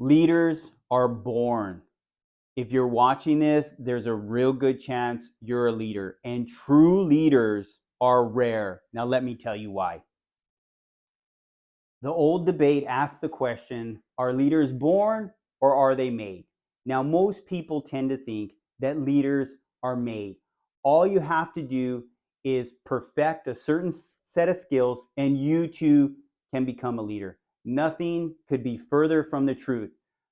Leaders are born. If you're watching this, there's a real good chance you're a leader. And true leaders are rare. Now, let me tell you why. The old debate asks the question, are leaders born or are they made? Now, most people tend to think that leaders are made. All you have to do is perfect a certain set of skills and you too can become a leader. Nothing could be further from the truth.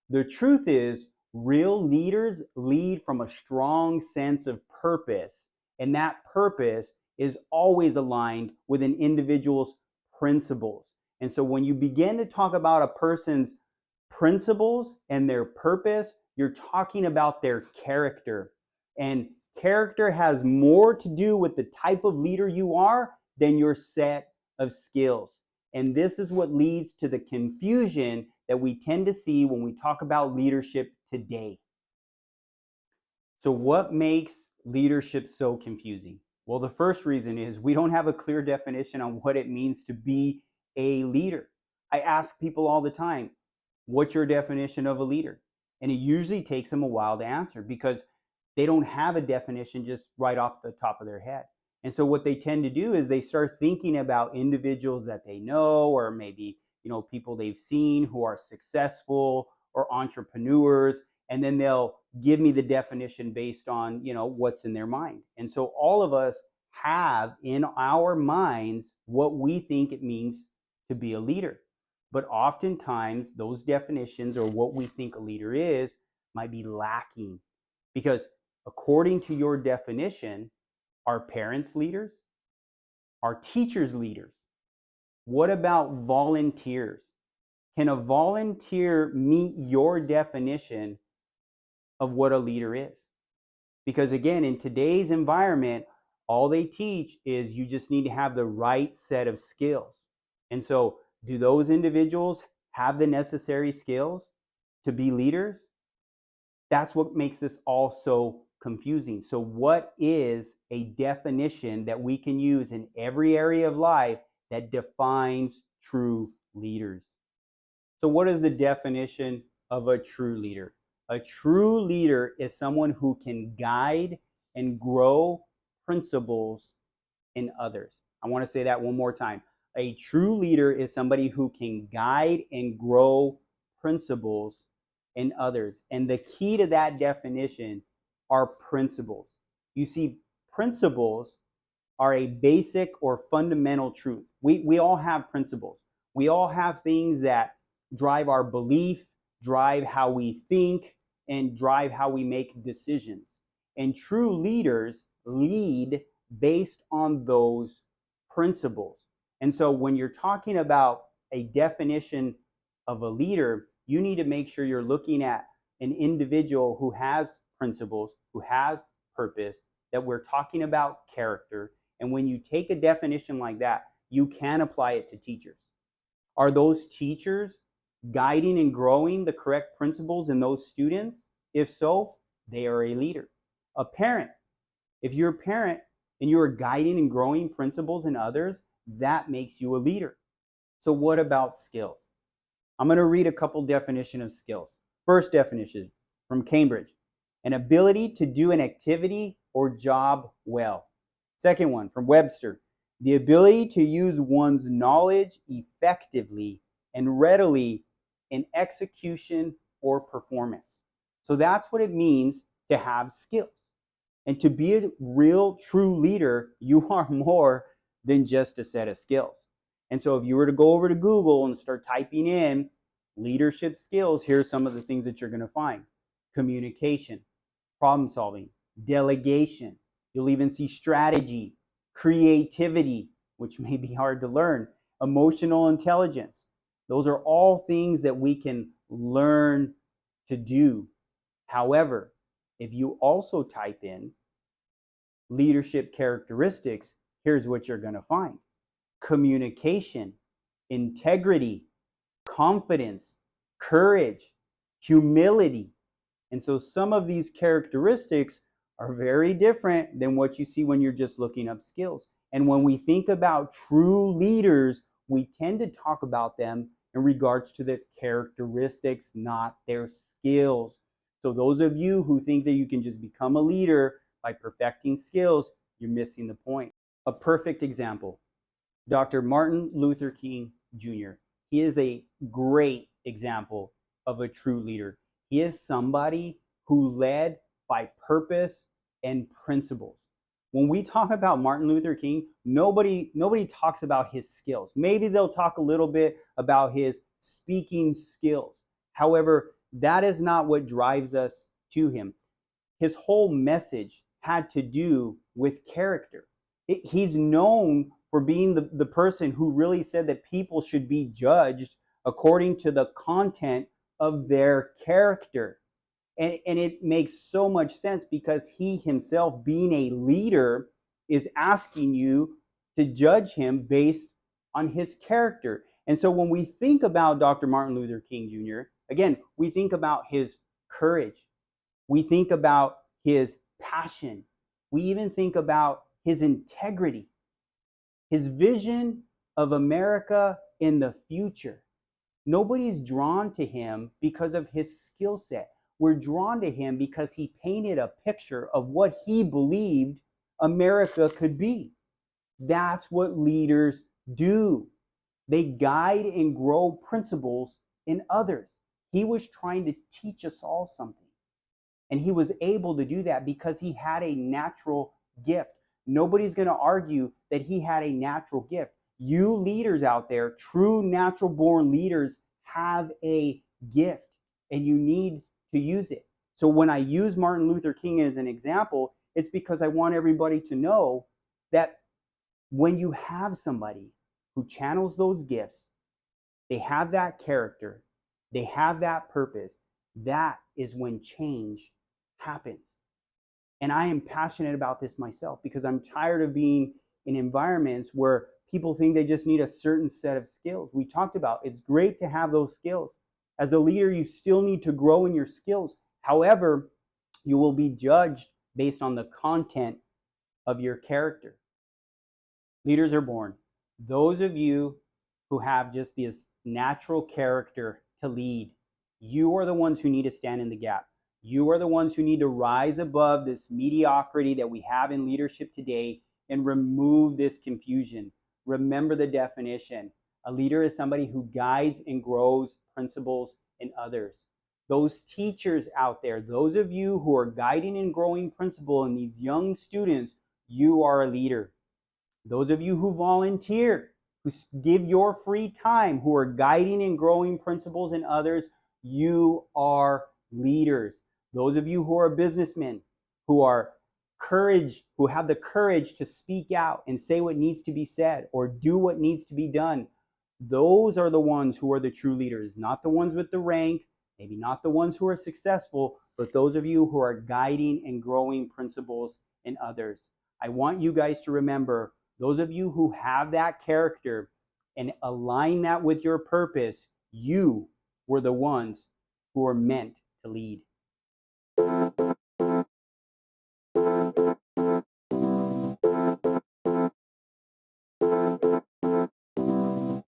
The truth is, real leaders lead from a strong sense of purpose, and that purpose is always aligned with an individual's principles. And so when you begin to talk about a person's principles and their purpose, you're talking about their character. And character has more to do with the type of leader you are than your set of skills. And this is what leads to the confusion that we tend to see when we talk about leadership today. So, what makes leadership so confusing? Well, the first reason is we don't have a clear definition on what it means to be a leader. I ask people all the time, what's your definition of a leader? And it usually takes them a while to answer because they don't have a definition just right off the top of their head. And so what they tend to do is they start thinking about individuals that they know, or maybe, people they've seen who are successful or entrepreneurs, and then they'll give me the definition based on, what's in their mind. And so all of us have in our minds what we think it means to be a leader. But oftentimes those definitions or what we think a leader is might be lacking, because according to your definition, are parents leaders? Are teachers leaders? What about volunteers? Can a volunteer meet your definition of what a leader is? Because again, in today's environment, all they teach is you just need to have the right set of skills. And so, do those individuals have the necessary skills to be leaders? That's what makes this all so confusing. So, what is a definition that we can use in every area of life that defines true leaders? So, what is the definition of a true leader? A true leader is someone who can guide and grow principles in others. I want to say that one more time. A true leader is somebody who can guide and grow principles in others. And the key to that definition are principles. You see, principles are a basic or fundamental truth. We all have principles. We all have things that drive our belief, drive how we think, and drive how we make decisions. And true leaders lead based on those principles. And so when you're talking about a definition of a leader, you need to make sure you're looking at an individual who has principles, who has purpose, that we're talking about character. And when you take a definition like that, you can apply it to teachers. Are those teachers guiding and growing the correct principles in those students? If so, they are a leader. A parent, if you're a parent and you are guiding and growing principles in others, that makes you a leader. So what about skills? I'm going to read a couple definitions of skills. First definition from Cambridge: an ability to do an activity or job well. Second one from Webster: the ability to use one's knowledge effectively and readily in execution or performance. So that's what it means to have skills. And to be a real, true leader, you are more than just a set of skills. And so if you were to go over to Google and start typing in leadership skills, here's some of the things that you're going to find: communication, problem solving, delegation. You'll even see strategy, creativity, which may be hard to learn, emotional intelligence. Those are all things that we can learn to do. However, if you also type in leadership characteristics, here's what you're going to find: communication, integrity, confidence, courage, humility. And so some of these characteristics are very different than what you see when you're just looking up skills. And when we think about true leaders, we tend to talk about them in regards to the characteristics, not their skills. So those of you who think that you can just become a leader by perfecting skills, you're missing the point. A perfect example, Dr. Martin Luther King Jr. He is a great example of a true leader. He is somebody who led by purpose and principles. When we talk about Martin Luther King, nobody talks about his skills. Maybe they'll talk a little bit about his speaking skills. However, that is not what drives us to him. His whole message had to do with character. He's known for being the person who really said that people should be judged according to the content of their character. And it makes so much sense because he himself, being a leader, is asking you to judge him based on his character. And so when we think about Dr. Martin Luther King Jr., again, we think about his courage. We think about his passion. We even think about his integrity, his vision of America in the future. Nobody's drawn to him because of his skill set. We're drawn to him because he painted a picture of what he believed America could be. That's what leaders do. They guide and grow principles in others. He was trying to teach us all something. And he was able to do that because he had a natural gift. Nobody's going to argue that he had a natural gift. You leaders out there, true natural born leaders, have a gift and you need to use it. So when I use Martin Luther King as an example, it's because I want everybody to know that when you have somebody who channels those gifts, they have that character, they have that purpose, that is when change happens. And I am passionate about this myself because I'm tired of being in environments where people think they just need a certain set of skills. We talked about it's great to have those skills. As a leader, you still need to grow in your skills. However, you will be judged based on the content of your character. Leaders are born. Those of you who have just this natural character to lead, you are the ones who need to stand in the gap. You are the ones who need to rise above this mediocrity that we have in leadership today and remove this confusion. Remember the definition. A leader is somebody who guides and grows principles in others. Those teachers out there, those of you who are guiding and growing principle in these young students, you are a leader. Those of you who volunteer, who give your free time, who are guiding and growing principles in others, you are leaders. Those of you who are businessmen, who are who have the courage to speak out and say what needs to be said or do what needs to be done, those are the ones who are the true leaders, not the ones with the rank, maybe not the ones who are successful, but those of you who are guiding and growing principles in others. I want you guys to remember, those of you who have that character and align that with your purpose, you were the ones who are meant to lead.